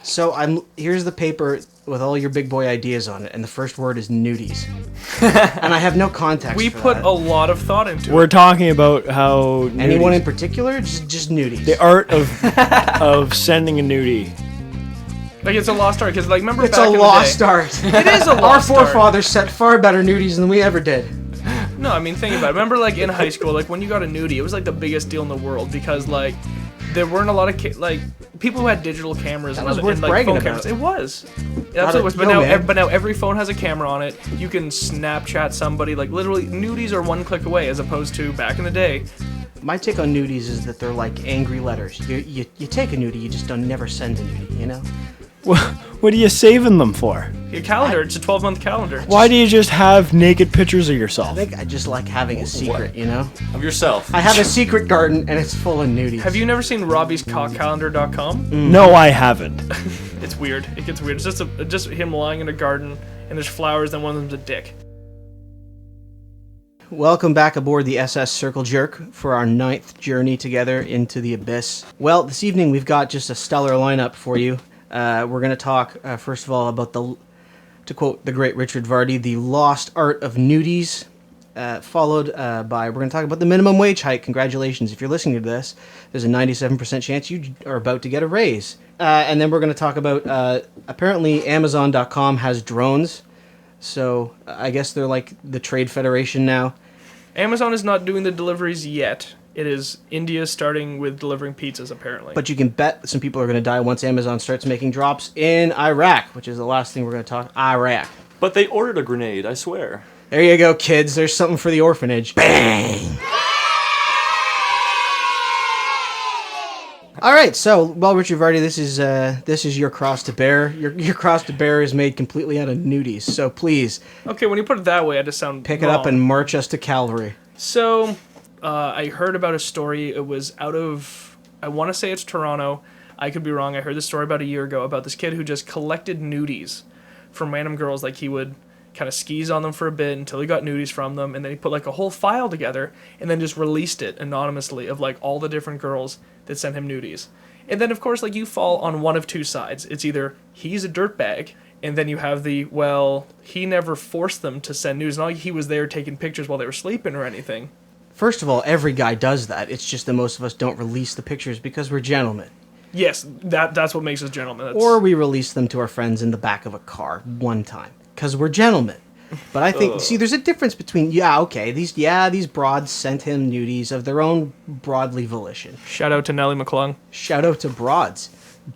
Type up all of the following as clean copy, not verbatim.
So here's the paper with all your big boy ideas on it, and the first word is nudies. And I have no context We for put that. a lot of thought into We're it. talking about how Anyone nudies- in particular? Just nudies. the art of sending a nudie. Like, it's a lost art, because, like, remember It's back a in lost the day? art. It is a Our lost art. forefathers set far better nudies than we ever did. No, I mean, think about it. Remember, like, in high school, like, when you got a nudie, it was, like, the biggest deal in the world, because, like, there weren't a lot of, like, people who had digital cameras was and, worth like, bragging phone about. cameras. It was. It absolutely was. But yo, now, man. but now every phone has a camera on it. You can Snapchat somebody. Like, literally, nudies are one click away, as opposed to back in the day. My take on nudies is that they're like angry letters. You take a nudie, you just don't never send a nudie, you know? What are you saving them for? Your calendar, it's a 12-month calendar. Why do you just have naked pictures of yourself? I think I just like having a secret, you know? Of yourself. I have a secret garden and it's full of nudies. Have you never seen Robbie'sCockCalendar.com? No, I haven't. It's weird. It gets weird. It's just him lying in a garden, and there's flowers, and one of them's a dick. Welcome back aboard the SS Circle Jerk for our 9th journey together into the abyss. Well, this evening we've got just a stellar lineup for you. We're going to talk, first of all, about to quote the great Richard Vardy, the lost art of nudies, followed by, we're going to talk about the minimum wage hike. Congratulations. If you're listening to this, there's a 97% chance you are about to get a raise. And then we're going to talk about, apparently Amazon.com has drones. So I guess they're like the trade federation now. Amazon is not doing the deliveries yet. It is India starting with delivering pizzas, apparently. But you can bet some people are going to die once Amazon starts making drops in Iraq, which is the last thing we're going to talk. Iraq. But they ordered a grenade, I swear. There you go, kids. There's something for the orphanage. Bang! All right, so, well, Richard Vardy, this is your cross to bear. Your cross to bear is made completely out of nudies, so please Okay, when you put it that way, I just sound pick it up and march us to Calvary. So, I heard about a story. It was out of, I want to say it's Toronto. I could be wrong. I heard this story about a year ago about this kid who just collected nudies from random girls. Like, he would kind of skis on them for a bit until he got nudies from them, and then he put like a whole file together and then just released it anonymously of like all the different girls that sent him nudies. And then, of course, like, you fall on one of two sides. It's either he's a dirtbag, and then you have the, well, he never forced them to send nudes. Not like he was there taking pictures while they were sleeping or anything. First of all, every guy does that. It's just that most of us don't release the pictures because we're gentlemen. Yes, that's what makes us gentlemen. Or we release them to our friends in the back of a car one time because we're gentlemen. But I think, see, there's a difference between, these broads sent him nudies of their own broadly volition. Shout out to Nellie McClung. Shout out to broads.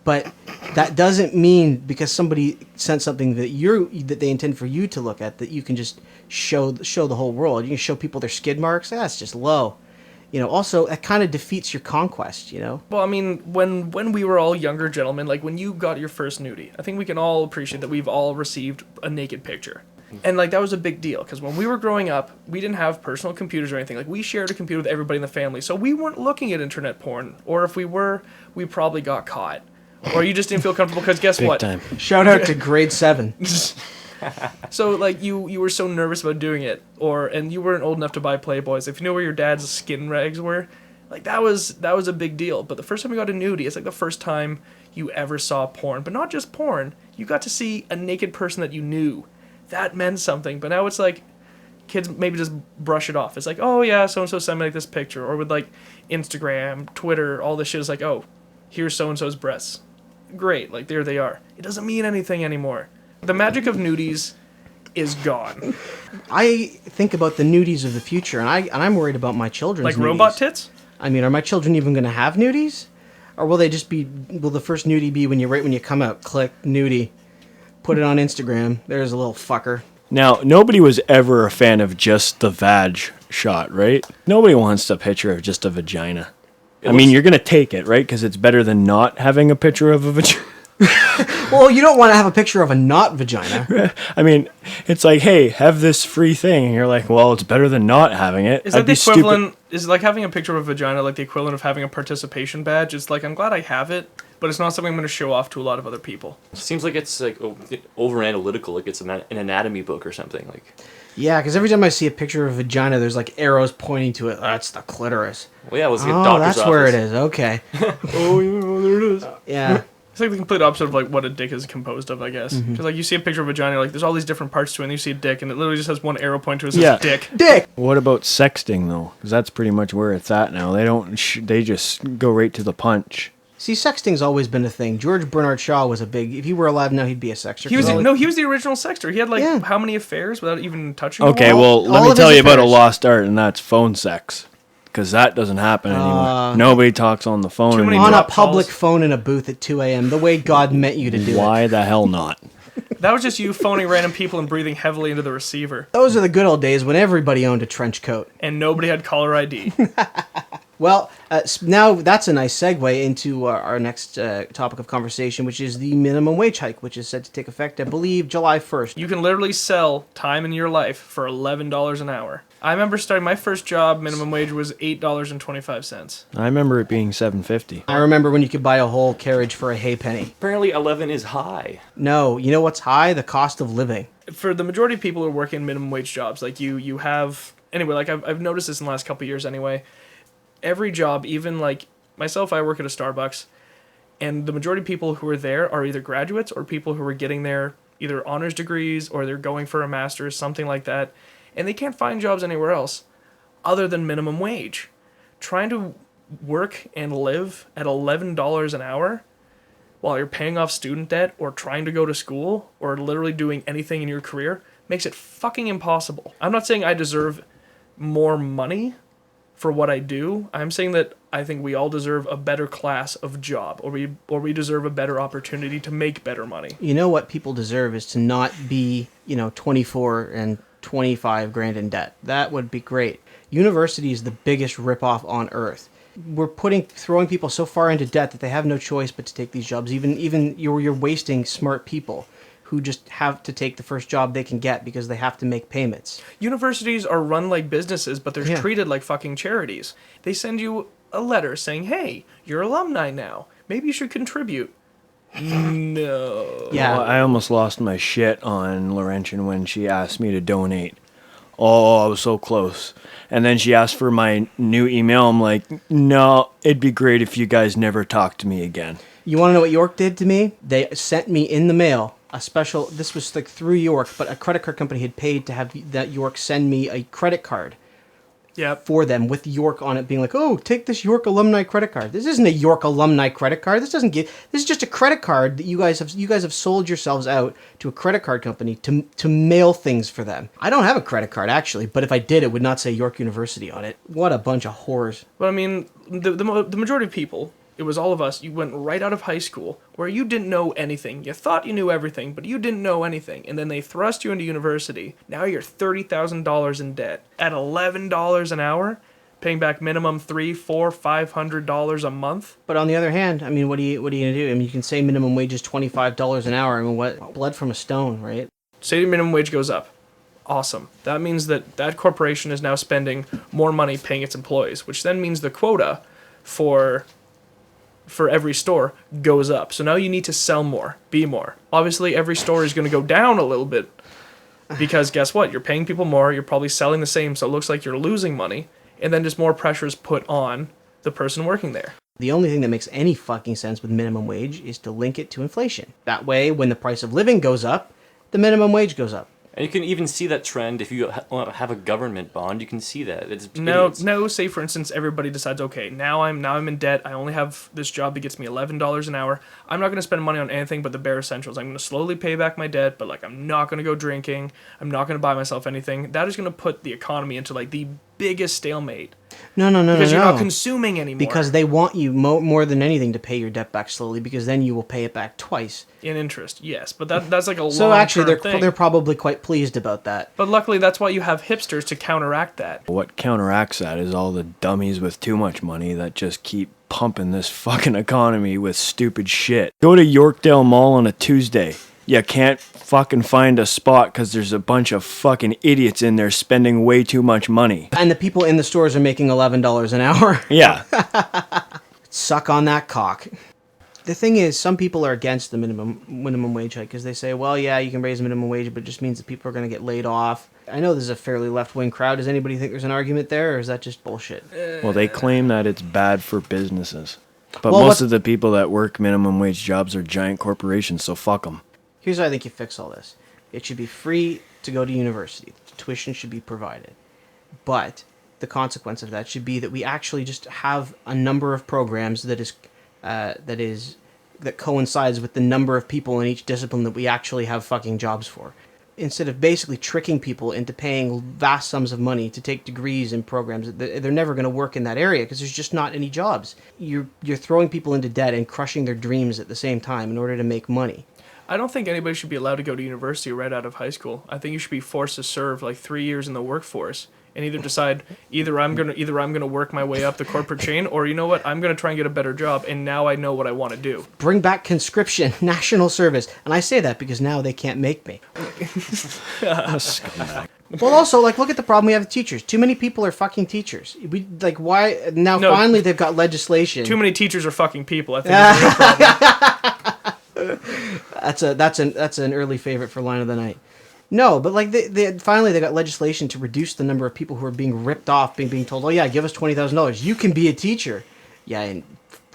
But that doesn't mean because somebody sent something that they intend for you to look at that you can just show the whole world. You can show people their skid marks. That's just low. Also, that kind of defeats your conquest, Well, I mean, when we were all younger gentlemen, like when you got your first nudie, I think we can all appreciate that we've all received a naked picture. And like that was a big deal because when we were growing up, we didn't have personal computers or anything. Like we shared a computer with everybody in the family, so we weren't looking at internet porn. Or if we were, we probably got caught. Or you just didn't feel comfortable because guess what? Time. Shout out to grade 7. So like you were so nervous about doing it, and you weren't old enough to buy Playboys. If you knew where your dad's skin rags were, like that was a big deal. But the first time you got a nudie, it's like the first time you ever saw porn. But not just porn, you got to see a naked person that you knew. That meant something. But now it's like kids maybe just brush it off. It's like, oh yeah, so and so sent me like this picture, or with like Instagram, Twitter, all this shit is like, oh, here's so and so's breasts. Great, like there they are. It doesn't mean anything anymore. The magic of nudies is gone. I think about the nudies of the future, and I'm worried about my children's Like nudies. robot tits? I mean, are my children even going to have nudies? Or will the first nudie be when you come out, click nudie, put it on Instagram, there's a little fucker. Now, nobody was ever a fan of just the vag shot, right? Nobody wants a picture of just a vagina. I mean, you're going to take it, right? Because it's better than not having a picture of a vagina. Well, you don't want to have a picture of a not vagina. I mean, it's like, hey, have this free thing. And you're like, well, it's better than not having it. Is that the equivalent? Is like having a picture of a vagina like the equivalent of having a participation badge? It's like, I'm glad I have it, but it's not something I'm going to show off to a lot of other people. Seems like it's like over analytical, like it's an anatomy book or something. Like, Yeah, because every time I see a picture of a vagina, there's like arrows pointing to it. That's the clitoris. well, yeah, let's get Oh, doctor's that's where it office. is. Okay. Oh, yeah, there it is. Yeah. It's like the complete opposite of like what a dick is composed of, I guess. Because like you see a picture of a vagina, like there's all these different parts to it, and you see a dick, and it literally just has one arrow point to it. It says dick. Dick. What about sexting though? Because that's pretty much where it's at now. They don't. They just go right to the punch. See, sexting's always been a thing. George Bernard Shaw was a big. If he were alive now, he'd be a sexter. He was he was the original sexter. He had like how many affairs without even touching? Okay, them all? well, let me tell you about a lost art, and that's phone sex. Because that doesn't happen anymore. Nobody talks on the phone Too many anymore. on a drop public calls. phone in a booth at 2 a.m. The way God meant you to do it. Why the hell not? That was just you phoning random people and breathing heavily into the receiver, Those are the good old days when everybody owned a trench coat. and nobody had caller ID. Well, now that's a nice segue into our next topic of conversation, which is the minimum wage hike, which is set to take effect, I believe, July 1st. You can literally sell time in your life for $11 an hour. I remember starting my first job, minimum wage was $8.25. I remember it being $7.50. I remember when you could buy a whole carriage for a hay penny. Apparently 11 is high. No, you know what's high? The cost of living. For the majority of people who work in minimum wage jobs, like you have anyway, like I've noticed this in the last couple of years anyway. Every job, even like myself, I work at a Starbucks, and the majority of people who are there are either graduates or people who are getting their either honors degrees or they're going for a master's, something like that, and they can't find jobs anywhere else other than minimum wage. Trying to work and live at $11 an hour while you're paying off student debt or trying to go to school or literally doing anything in your career makes it fucking impossible. I'm not saying I deserve more money for what I do. I'm saying that I think we all deserve a better class of job, or we deserve a better opportunity to make better money. You know what people deserve is to not be, 24 and 25 grand in debt. That would be great. University is the biggest ripoff on earth. We're throwing people so far into debt that they have no choice but to take these jobs. Even you're wasting smart people who just have to take the first job they can get because they have to make payments. Universities are run like businesses, but they're treated like fucking charities. They send you a letter saying, hey, you're alumni now. Maybe you should contribute. No. Yeah. Well, I almost lost my shit on Laurentian when she asked me to donate. Oh, I was so close. And then she asked for my new email. I'm like, no, it'd be great if you guys never talk to me again. You want to know what York did to me? They sent me in the mail a special, this was like through York, but a credit card company had paid to have that York send me a credit card for them with York on it, being like, oh, take this York alumni credit card. This isn't a York alumni credit card. This is just a credit card that you guys have sold yourselves out to a credit card company to mail things for them. I don't have a credit card actually, but if I did, it would not say York University on it. What a bunch of whores. But I mean, the majority of people, it was all of us. You went right out of high school where you didn't know anything. You thought you knew everything, but you didn't know anything. And then they thrust you into university. Now you're $30,000 in debt at $11 an hour, paying back minimum $300, $400, $500 a month. But on the other hand, I mean, what are you gonna do? I mean, you can say minimum wage is $25 an hour. I mean, what blood from a stone, right? Say the minimum wage goes up. Awesome. That means that corporation is now spending more money paying its employees, which then means the quota for every store goes up. So now you need to sell more, be more. Obviously, every store is going to go down a little bit because guess what? You're paying people more. You're probably selling the same, so it looks like you're losing money. And then just more pressure is put on the person working there. The only thing that makes any fucking sense with minimum wage is to link it to inflation. That way, when the price of living goes up, the minimum wage goes up. And you can even see that trend if you have a government bond. You can see that. It's No. Say for instance, everybody decides, okay, now I'm in debt. I only have this job that gets me $11 an hour. I'm not going to spend money on anything but the bare essentials. I'm going to slowly pay back my debt, but like I'm not going to go drinking. I'm not going to buy myself anything. That is going to put the economy into like the biggest stalemate. No. Because you're not consuming anymore. Because they want you more than anything to pay your debt back slowly, because then you will pay it back twice. In interest, yes. But that's like a long-term So actually, thing. they're probably quite pleased about that. But luckily, that's why you have hipsters to counteract that. What counteracts that is all the dummies with too much money that just keep pumping this fucking economy with stupid shit. Go to Yorkdale Mall on a Tuesday. You can't fucking find a spot because there's a bunch of fucking idiots in there spending way too much money. And the people in the stores are making $11 an hour. Yeah. Suck on that cock. The thing is, some people are against the minimum wage hike because they say, well, yeah, you can raise the minimum wage, but it just means that people are going to get laid off. I know this is a fairly left-wing crowd. Does anybody think there's an argument there, or is that just bullshit? Well, they claim that it's bad for businesses. But Well, most of the people that work minimum wage jobs are giant corporations, so fuck them. Here's how I think you fix all this. It should be free to go to university. Tuition should be provided. But the consequence of that should be that we actually just have a number of programs that coincides with the number of people in each discipline that we actually have fucking jobs for. Instead of basically tricking people into paying vast sums of money to take degrees in programs, they're never going to work in that area because there's just not any jobs. You're throwing people into debt and crushing their dreams at the same time in order to make money. I don't think anybody should be allowed to go to university right out of high school. I think you should be forced to serve like 3 years in the workforce and either decide either I'm gonna work my way up the corporate chain, or you know what, I'm gonna try and get a better job, and now I know what I want to do. Bring back conscription, national service, and I say that because now they can't make me. Well, also, like, look at the problem we have with teachers. Too many people are fucking teachers. Why now? No. Finally, they've got legislation. Too many teachers are fucking people. I think is the real problem. That's an early favorite for line of the night. No, but like they finally got legislation to reduce the number of people who are being ripped off, being told, "Oh yeah, give us $20,000. You can be a teacher." Yeah, in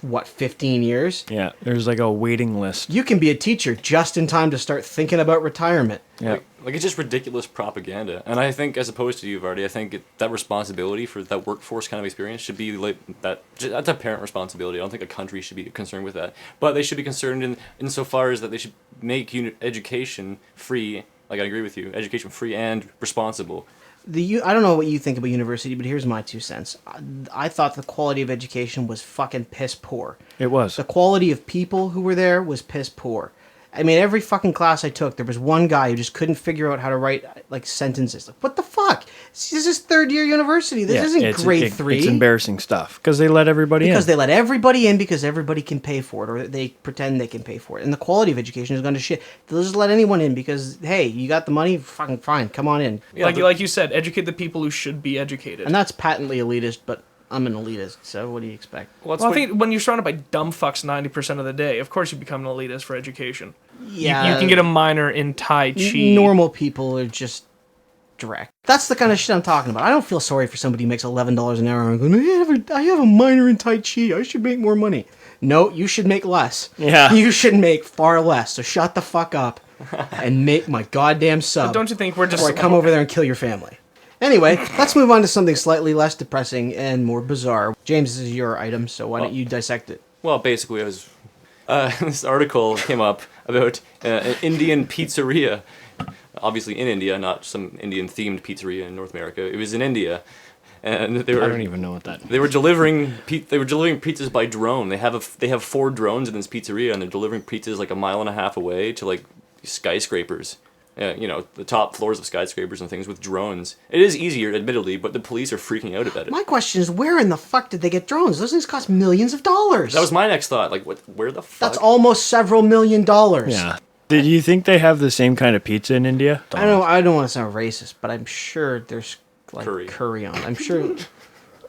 what, 15 years? Yeah, there's like a waiting list. You can be a teacher just in time to start thinking about retirement. Yeah. Like it's just ridiculous propaganda. And I think, as opposed to you, Vardy, I think that responsibility for that workforce kind of experience should be like that's a parent responsibility. I don't think a country should be concerned with that. But they should be concerned insofar as that they should make education free. Like, I agree with you. Education free and responsible. I don't know what you think about university, but here's my 2 cents. I thought the quality of education was fucking piss poor. It was. The quality of people who were there was piss poor. I mean, every fucking class I took, there was one guy who just couldn't figure out how to write, like, sentences. Like, what the fuck? This is third-year university. This isn't grade 3. It's embarrassing stuff. Because they let everybody in. Because they let everybody in because everybody can pay for it, or they pretend they can pay for it. And the quality of education has gone to shit. They'll just let anyone in because, hey, you got the money? Fucking fine. Come on in. Yeah, like you said, educate the people who should be educated. And that's patently elitist, but I'm an elitist, so what do you expect? Well, I think when you're surrounded by dumb fucks 90% of the day, of course you become an elitist for education. Yeah. You can get a minor in Tai Chi. Normal people are just direct. That's the kind of shit I'm talking about. I don't feel sorry for somebody who makes $11 an hour and going, I have a minor in Tai Chi. I should make more money. No, you should make less. Yeah. You should make far less. So shut the fuck up and make my goddamn sub. But don't you think we're just... Or I come over there and kill your family. Anyway, let's move on to something slightly less depressing and more bizarre. James, this is your item, so why don't you dissect it? Well, basically, this article came up about an Indian pizzeria. Obviously in India, not some Indian-themed pizzeria in North America. It was in India, and they were. I don't even know what that means. They were delivering pizzas by drone. They have 4 drones in this pizzeria, and they're delivering pizzas like a mile and a half away to like skyscrapers. The top floors of skyscrapers and things with drones. It is easier, admittedly, but the police are freaking out about it. My question is, where in the fuck did they get drones? Those things cost millions of dollars. That was my next thought. Like, where the fuck? That's almost several $1 million. Yeah. Did you think they have the same kind of pizza in India? I don't want to sound racist, but I'm sure there's like curry on it. I'm sure.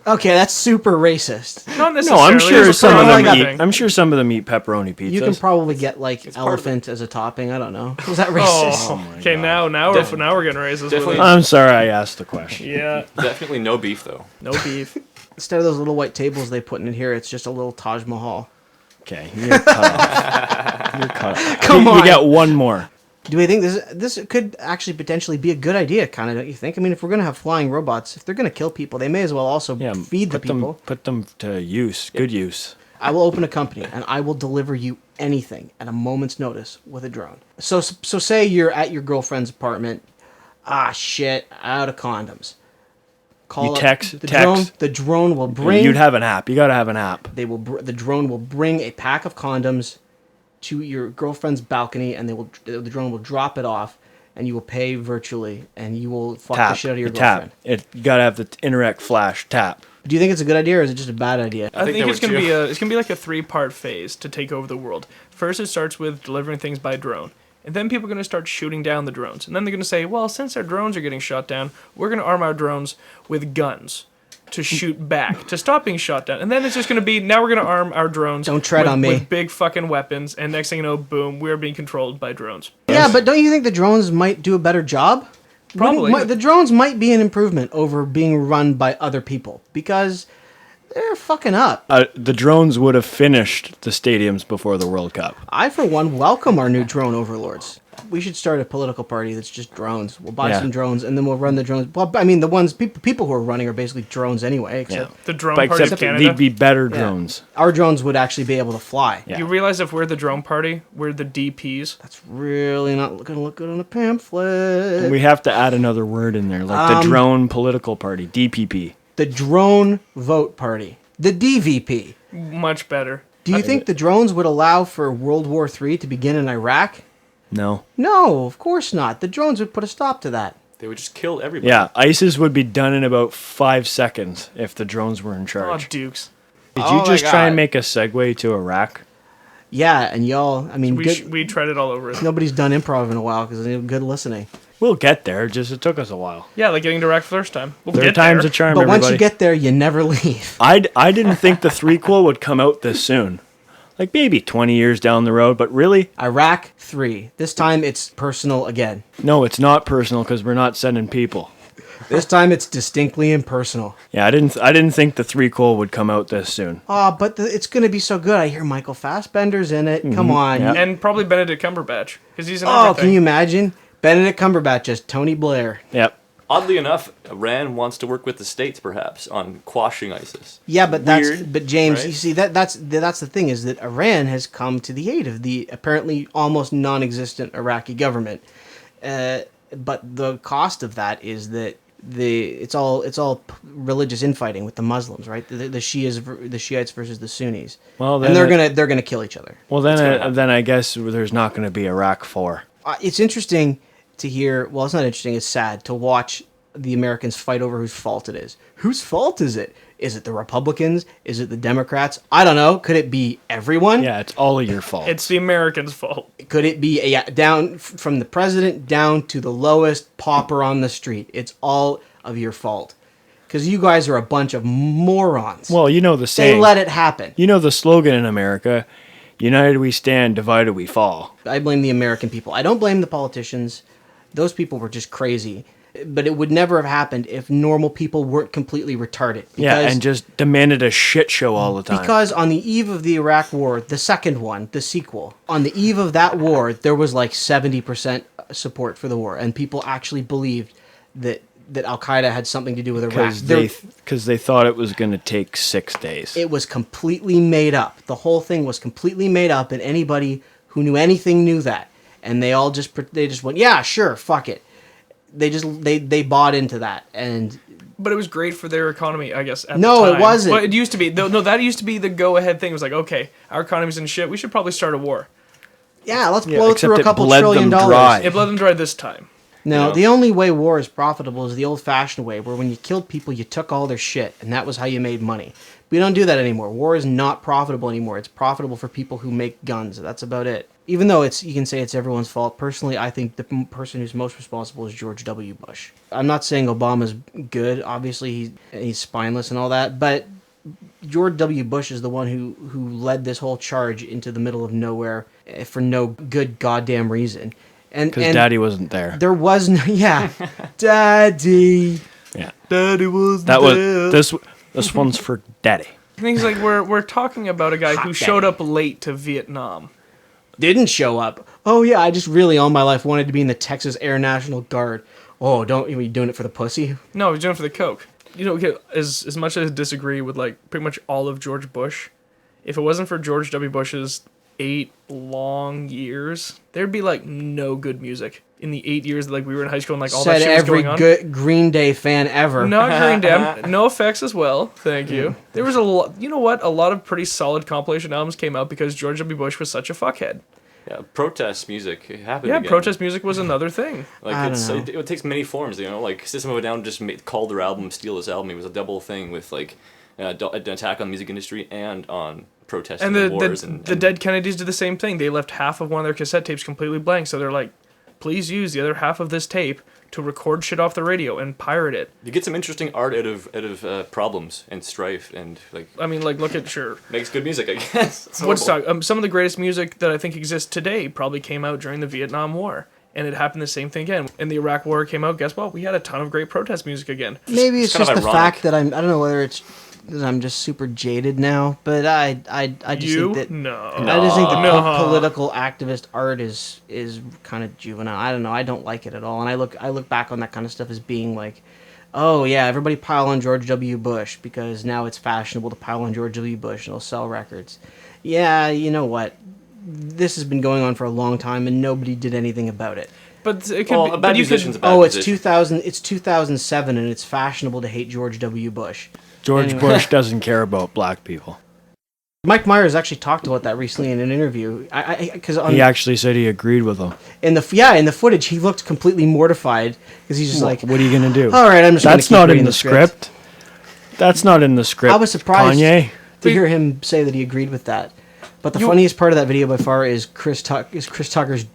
Okay, that's super racist. Not No, necessarily. I'm sure There's some of them everything. eat. I'm sure some of them eat pepperoni pizzas. You can probably get like part of elephant as a topping. I don't know. Was that racist? Oh, my okay. God. Now we're getting racist. Definitely. I'm sorry I asked the question. Yeah. Definitely no beef, though. No beef. Instead of those little white tables they put in here, it's just a little Taj Mahal. Okay, you're cut off. You're cut off. Come on. You got one more. Do we think this could actually potentially be a good idea? Kind of, don't you think? I mean, if we're gonna have flying robots, if they're gonna kill people, they may as well also feed the people. Put them to use. Good use. I will open a company and I will deliver you anything at a moment's notice with a drone. So say you're at your girlfriend's apartment. Ah, shit, out of condoms. Call up text. The drone will bring. You'd have an app. You gotta have an app. The drone will bring a pack of condoms to your girlfriend's balcony, and the drone will drop it off, and you will pay virtually, and you will fuck the shit out of your girlfriend. You gotta have the Interact Flash tap. Do you think it's a good idea, or is it just a bad idea? I think it's gonna be like a 3-part phase to take over the world. First, it starts with delivering things by drone. And then people are going to start shooting down the drones. And then they're going to say, well, since our drones are getting shot down, we're going to arm our drones with guns to shoot back, to stop being shot down. And then it's just going to be, now we're going to arm our drones Don't tread on me. with big fucking weapons. And next thing you know, boom, we're being controlled by drones. Yeah, but don't you think the drones might do a better job? Probably. The drones might be an improvement over being run by other people. Because They're fucking up. The drones would have finished the stadiums before the World Cup. I, for one, welcome our new drone overlords. We should start a political party that's just drones. We'll buy some drones, and then we'll run the drones. Well, I mean, the ones people who are running are basically drones anyway. Except The drone But party of except Canada. they'd be better Yeah. drones. Our drones would actually be able to fly. Yeah. You realize if we're the drone party, we're the DPs. That's really not going to look good on a pamphlet. We have to add another word in there, like the drone political party, DPP. The drone vote party. The DVP. Much better. Do you think the drones would allow for World War III to begin in Iraq? No. No, of course not. The drones would put a stop to that. They would just kill everybody. Yeah, ISIS would be done in about 5 seconds if the drones were in Oh, charge. Dukes. Did Oh you my just try God. and make a segue to Iraq? Yeah, and y'all, I mean, We tried it all over it. nobody's done improv in a while because they good listening. We'll get there, just it took us a while. Yeah, like getting to Iraq the first time. We'll Third get time's there. a charm, But everybody. once you get there, you never leave. I didn't think the threequel would come out this soon. Like maybe 20 years down the road, but really? Iraq 3. This time it's personal again. No, it's not personal because we're not sending people. This time it's distinctly impersonal. Yeah, I didn't think the threequel would come out this soon. Oh, but it's going to be so good. I hear Michael Fassbender's in it. Come on. Yeah. And probably Benedict Cumberbatch, because he's in Oh, everything. can you imagine? Benedict Cumberbatch as Tony Blair. Yep. Oddly enough, Iran wants to work with the states, perhaps, on quashing ISIS. Yeah, but Weird, James, right? you see that's the thing is that Iran has come to the aid of the apparently almost non-existent Iraqi government. But the cost of that is that it's all religious infighting with the Muslims, right? The Shiites versus the Sunnis. Well, and then they're gonna kill each other. Well, gonna then happen. then I guess there's not going to be Iraq 4. It's interesting to hear. Well, it's not interesting. It's sad to watch the Americans fight over whose fault it is. Whose fault is it? Is it the Republicans? Is it the Democrats? I don't know. Could it be everyone? Yeah, it's all of your fault. It's the Americans' fault. Could it be down from the president down to the lowest pauper on the street? It's all of your fault. Because you guys are a bunch of morons. Well, you know the they saying. let it happen. You know the slogan in America, united we stand, divided we fall. I blame the American people. I don't blame the politicians. Those people were just crazy. But it would never have happened if normal people weren't completely retarded. Yeah, and just demanded a shit show all the time. Because on the eve of the Iraq War, the second one, the sequel, on the eve of that war, there was like 70% support for the war. And people actually believed that Al-Qaeda had something to do with Iraq. Because they thought it was going to take 6 days. It was completely made up. The whole thing was completely made up, and anybody who knew anything knew that. And they all just went, yeah, sure, fuck it. They bought into that, and But it was great for their economy, I guess. At No, the it time. wasn't. Well, it used to be. No, that used to be the go-ahead thing. It was like, okay, our economy's in shit. We should probably start a war. yeah, let's Yeah, blow except through a it couple bled $trillion. them dry. It bled them dry this time. No, You know? the only way war is profitable is the old-fashioned way, where when you killed people, you took all their shit, and that was how you made money. We don't do that anymore. War is not profitable anymore. It's profitable for people who make guns. That's about it. Even though you can say it's everyone's fault. Personally, I think the person who's most responsible is George W. Bush. I'm not saying Obama's good. Obviously, he's spineless and all that, but George W. Bush is the one who led this whole charge into the middle of nowhere for no good goddamn reason. Because Daddy wasn't there. There was no, yeah, Daddy. Yeah. Daddy was That was this one's for Daddy. Things like we're talking about a guy who Hot showed daddy. up late to Vietnam. Didn't show up. Oh yeah, I just really all my life wanted to be in the Texas Air National Guard. Oh, are you doing it for the pussy? No, he's doing it for the coke. You know, okay, as much as I disagree with like pretty much all of George Bush, if it wasn't for George W. Bush's 8 long years, there'd be like no good music in the 8 years that like we were in high school and like all Said that shit was every going on. good Green Day fan ever. Not Green Day. No effects as well. Thank you. There was a lot. You know what? A lot of pretty solid compilation albums came out because George W. Bush was such a fuckhead. Yeah, protest music happened. Yeah, again. protest music was another thing. Like I don't know. it takes many forms, you know. Like System of a Down just called their album "Steal This Album." It was a double thing with like an attack on the music industry and on protest And and the wars. the, and the Dead Kennedys did the same thing. They left half of one of their cassette tapes completely blank. So they're like, please use the other half of this tape to record shit off the radio and pirate it. You get some interesting art out of problems and strife and like I mean, like, look at sure. makes good music, I guess. It's Woodstock. Some of the greatest music that I think exists today probably came out during the Vietnam War. And it happened the same thing again. And the Iraq War came out, guess what? We had a ton of great protest music again. Maybe it's kind just of the ironic. fact that I don't know whether it's that I'm just super jaded now, but I just You? think that No. I just think the No. political activist art is kind of juvenile. I don't know. I don't like it at all. And I look back on that kind of stuff as being like, oh yeah, everybody pile on George W. Bush because now it's fashionable to pile on George W. Bush and it'll sell records. Yeah, you know what? This has been going on for a long time and nobody did anything about it. But it could Well, be. a bad But you musician's a could. bad Oh, it's musician. 2000. It's 2007, and it's fashionable to hate George W. Bush. George Anyway. Bush doesn't care about black people. Mike Myers actually talked about that recently in an interview. Because He actually said he agreed with him. in the footage, he looked completely mortified because he's just like, What are you gonna do? all right, I'm just. gonna That's keep not reading in the script. That's not in the script. I was surprised Kanye. to hear him say that he agreed with that. But the You- funniest part of that video by far is Chris Tucker's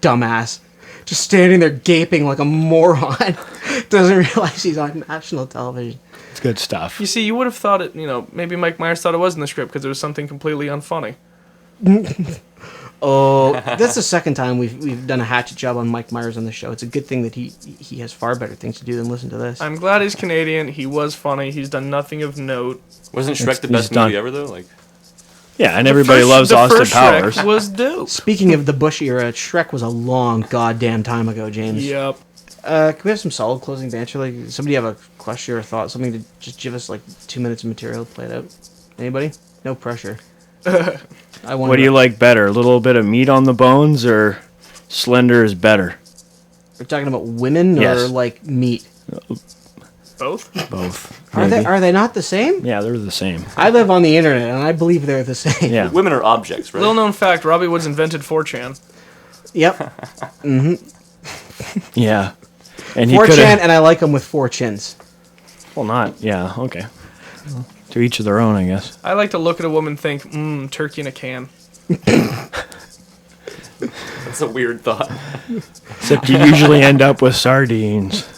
dumbass, just standing there gaping like a moron, doesn't realize he's on national television. It's good stuff. You see, you would have thought it. Maybe Mike Myers thought it was in the script because it was something completely unfunny. Oh, that's the second time we've done a hatchet job on Mike Myers on the show. It's a good thing that he has far better things to do than listen to this. I'm glad he's Canadian. He was funny. He's done nothing of note. Wasn't Shrek the He's best done. movie ever though? Like, Yeah, and everybody loves The Austin first Powers. Shrek was dope. Speaking of the Bush era, Shrek was a long goddamn time ago, James. Yep. Can we have some solid closing banter? Like, somebody have a question or a thought? Something to just give us like 2 minutes of material to play it out? Anybody? No pressure. I want. What do you like better? A little bit of meat on the bones or slender is better? We're talking about women or Yes. like meat? Both. Both. Are they maybe. are they not the same? Yeah, they're the same. I live on the internet and I believe they're the same. Yeah. women are objects, right? Little known fact: Robbie Woods invented 4chan. Yep. Yeah. And he 4chan, could have. and I like them with 4 chins. Well, not. Yeah. Okay. Well, to each of their own, I guess. I like to look at a woman and think, turkey in a can. That's a weird thought. Except you usually end up with sardines.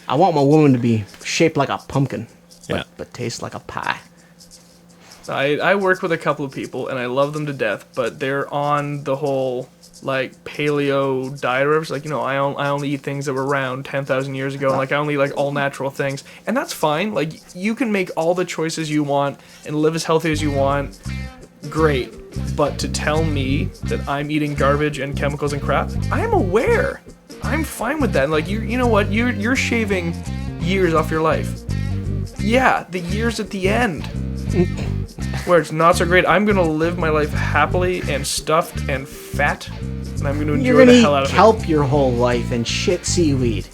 I want my woman to be shaped like a pumpkin, Yeah. but taste like a pie. I work with a couple of people and I love them to death, but they're on the whole like paleo diet or whatever. Like, I only eat things that were around 10,000 years ago, and like I only eat like all natural things, and that's fine. Like, you can make all the choices you want and live as healthy as you want. Great, but to tell me that I'm eating garbage and chemicals and crap, I am aware. I'm fine with that. And like, you know what? You're shaving years off your life. Yeah, the years at the end where it's not so great. I'm gonna live my life happily and stuffed and fat, and I'm gonna You're enjoy gonna the eat hell out of it. kelp your whole life and shit seaweed,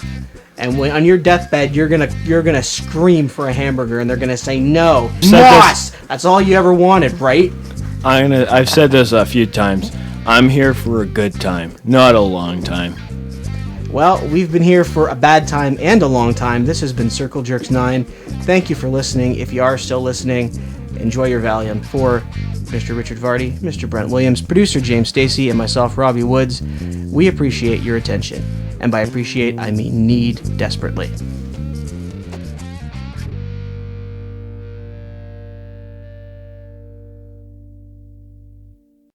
and when on your deathbed you're gonna scream for a hamburger, and they're gonna say no, Said moss. That's all you ever wanted, right? I've said this a few times. I'm here for a good time, not a long time. Well, we've been here for a bad time and a long time. This has been Circle Jerks 9. Thank you for listening. If you are still listening, enjoy your Valium. For Mr. Richard Vardy, Mr. Brent Williams, producer James Stacy, and myself, Robbie Woods, we appreciate your attention. And by appreciate, I mean need desperately.